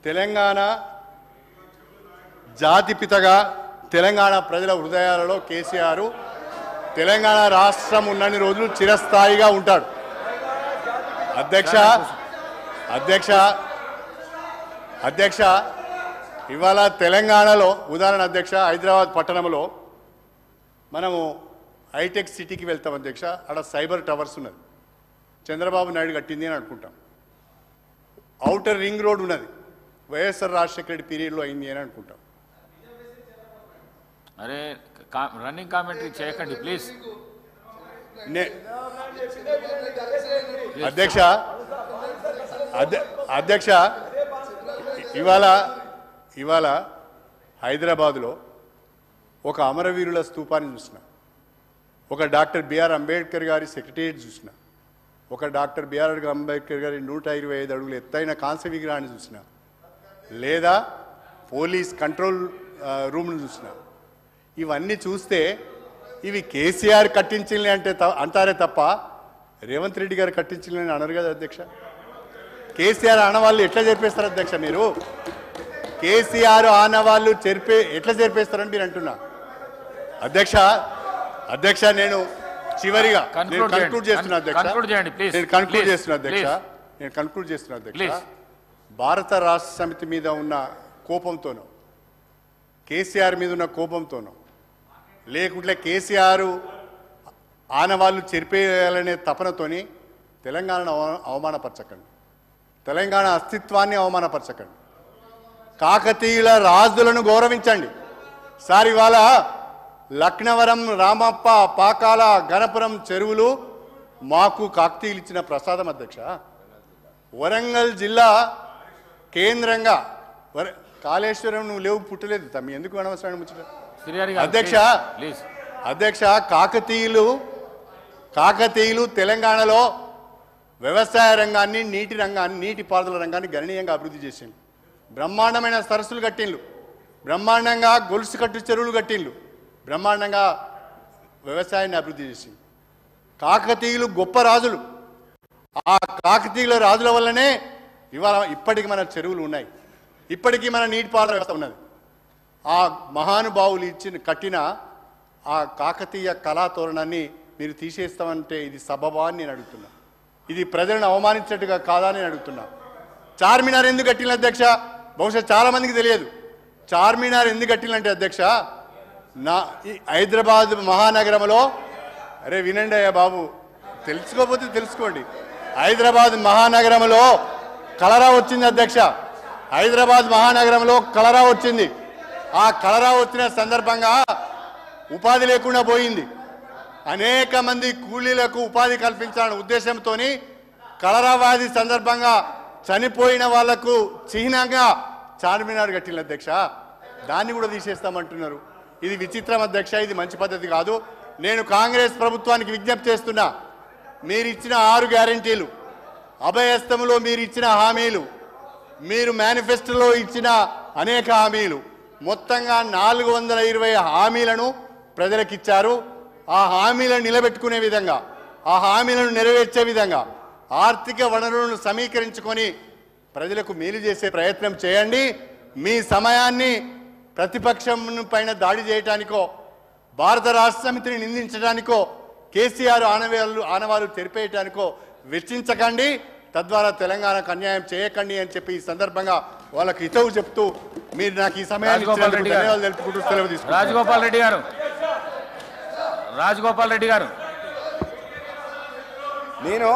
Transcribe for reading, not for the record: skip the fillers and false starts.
తెలంగాణ జాతిపితగా తెలంగాణ ప్రజల హృదయాలలో కేసీఆర్ తెలంగాణ రాష్ట్రం ఉన్నన్ని రోజులు చిరస్థాయిగా ఉంటాడు. అధ్యక్ష ఇవాళ తెలంగాణలో ఉదాహరణ అధ్యక్ష హైదరాబాద్ పట్టణంలో మనము హైటెక్ సిటీకి వెళ్తాం అధ్యక్ష. అక్కడ సైబర్ టవర్స్ ఉన్నది, చంద్రబాబు నాయుడు కట్టింది అని అనుకుంటాం. ఔటర్ రింగ్ రోడ్ ఉన్నది, వైఎస్ఆర్ రాజశేఖర రెడ్డి పీరియడ్లో అయింది అని అనుకుంటాం. అరే రన్నింగ్ కామెంటరీ చేయకండి ప్లీజ్. అధ్యక్ష ఇవాళ హైదరాబాదులో ఒక అమరవీరుల స్తూపాన్ని చూసిన, ఒక డాక్టర్ బిఆర్ అంబేద్కర్ గారి సెక్రటేరియట్ చూసిన, ఒక డాక్టర్ బిఆర్ అంబేద్కర్ గారి 125 అడుగుల ఎత్తైన కాంస్య విగ్రహాన్ని చూసిన, లేదా పోలీస్ కంట్రోల్ రూమ్ను చూసిన. ఇవన్నీ చూస్తే ఇవి కేసీఆర్ కట్టించింది అంటారే తప్ప రేవంత్ రెడ్డి గారు కట్టించిందని అనరు కదా అధ్యక్ష. కేసీఆర్ ఆనవాళ్ళు ఎట్లా జరిపేస్తారు అధ్యక్ష? మీరు కేసీఆర్ ఆనవాళ్ళు ఎట్లా జరిపేస్తారని మీరు అంటున్నా అధ్యక్ష. నేను చివరిగా కన్క్లూడ్ చేస్తున్నా అధ్యక్ష. భారత రాష్ట్ర సమితి మీద ఉన్న కోపంతోనో, కేసీఆర్ మీద ఉన్న కోపంతోనో, లేకుంటే కేసీఆర్ ఆనవాళ్ళు చెరిపేయాలనే తపనతోని తెలంగాణను అవమానపరచకండి, తెలంగాణ అస్తిత్వాన్ని అవమానపరచకండి. కాకతీయుల రాజులను గౌరవించండి. సార్ ఇవాళ లక్నవరం, రామప్ప, పాకాల, గణపురం చెరువులు మాకు కాకతీయులు ఇచ్చిన ప్రసాదం అధ్యక్ష. వరంగల్ జిల్లా కేంద్రంగా కాళేశ్వరం నువ్వు లేవు, పుట్టలేదు తమ్మి, ఎందుకు అనవసరం ముచ్చట అధ్యక్ష. కాకతీయులు తెలంగాణలో వ్యవసాయ రంగాన్ని, నీటిపారుదల రంగాన్ని గణనీయంగా అభివృద్ధి చేసిండు. బ్రహ్మాండమైన సరస్సులు కట్టిండ్లు, బ్రహ్మాండంగా గొలుసు కట్టు చెరువులు కట్టిండ్లు, బ్రహ్మాండంగా వ్యవసాయాన్ని అభివృద్ధి చేసిండు. కాకతీయులు గొప్ప రాజులు. ఆ కాకతీయుల రాజుల వల్లనే ఇప్పటికి మన చెరువులు ఉన్నాయి, ఇప్పటికీ మన నీటిపారుదల వ్యవస్థ ఉన్నది. ఆ మహానుభావులు కట్టిన ఆ కాకతీయ కళాతోరణాన్ని మీరు తీసేస్తామంటే ఇది సబబా అని నేను అడుగుతున్నా. ఇది ప్రజలను అవమానించినట్టుగా కాదా అని అడుగుతున్నా. చార్మినార్ ఎందుకు కట్టిన అధ్యక్ష? బహుశా చాలామందికి తెలియదు. చార్మినార్ ఎందుకు కట్టినంటే అధ్యక్ష, ఈ హైదరాబాద్ మహానగరంలో, అరే వినండి అయ్యా బాబు, తెలుసుకోకపోతే తెలుసుకోండి. హైదరాబాద్ మహానగరంలో కలరా వచ్చింది అధ్యక్ష. హైదరాబాద్ మహానగరంలో కలరా వచ్చింది. ఆ కలరా వచ్చిన సందర్భంగా ఉపాధి లేకుండా పోయింది. అనేక మంది కూలీలకు ఉపాధి కల్పించాలనే ఉద్దేశంతో కలరా వ్యాధి సందర్భంగా చనిపోయిన వాళ్లకు చిహ్నంగా చార్మినార్ కట్టిన అధ్యక్ష. దాన్ని కూడా తీసేస్తామంటున్నారు. ఇది విచిత్రం అధ్యక్ష, ఇది మంచి పద్ధతి కాదు. నేను కాంగ్రెస్ ప్రభుత్వానికి విజ్ఞప్తి చేస్తున్నా, మీరు ఇచ్చిన 6 గ్యారంటీలు, అభయస్థములో మీరు ఇచ్చిన హామీలు, మీరు మేనిఫెస్టోలో ఇచ్చిన అనేక హామీలు, మొత్తంగా 420 హామీలను ప్రజలకు ఇచ్చారు. ఆ హామీలను నిలబెట్టుకునే విధంగా, ఆ హామీలను నెరవేర్చే విధంగా ఆర్థిక వనరులను సమీకరించుకొని ప్రజలకు మేలు చేసే ప్రయత్నం చేయండి. మీ సమయాన్ని ప్రతిపక్షం పైన దాడి చేయడానికో, భారత రాష్ట్ర సమితిని నిందించడానికో, కేసీఆర్ ఆనవాళ్ళు తెరిపేయడానికో వెచ్చించకండి. తద్వారా తెలంగాణకు అన్యాయం చేయకండి అని చెప్పి ఈ సందర్భంగా వాళ్ళకి హితవు చెప్తూ మీరు నాకు ఈ సమయాన్ని ధన్యవాదాలు తెలుపుకుంటూ సెలవు తీసుకుంటారు. రాజగోపాల్ రెడ్డి గారు నేను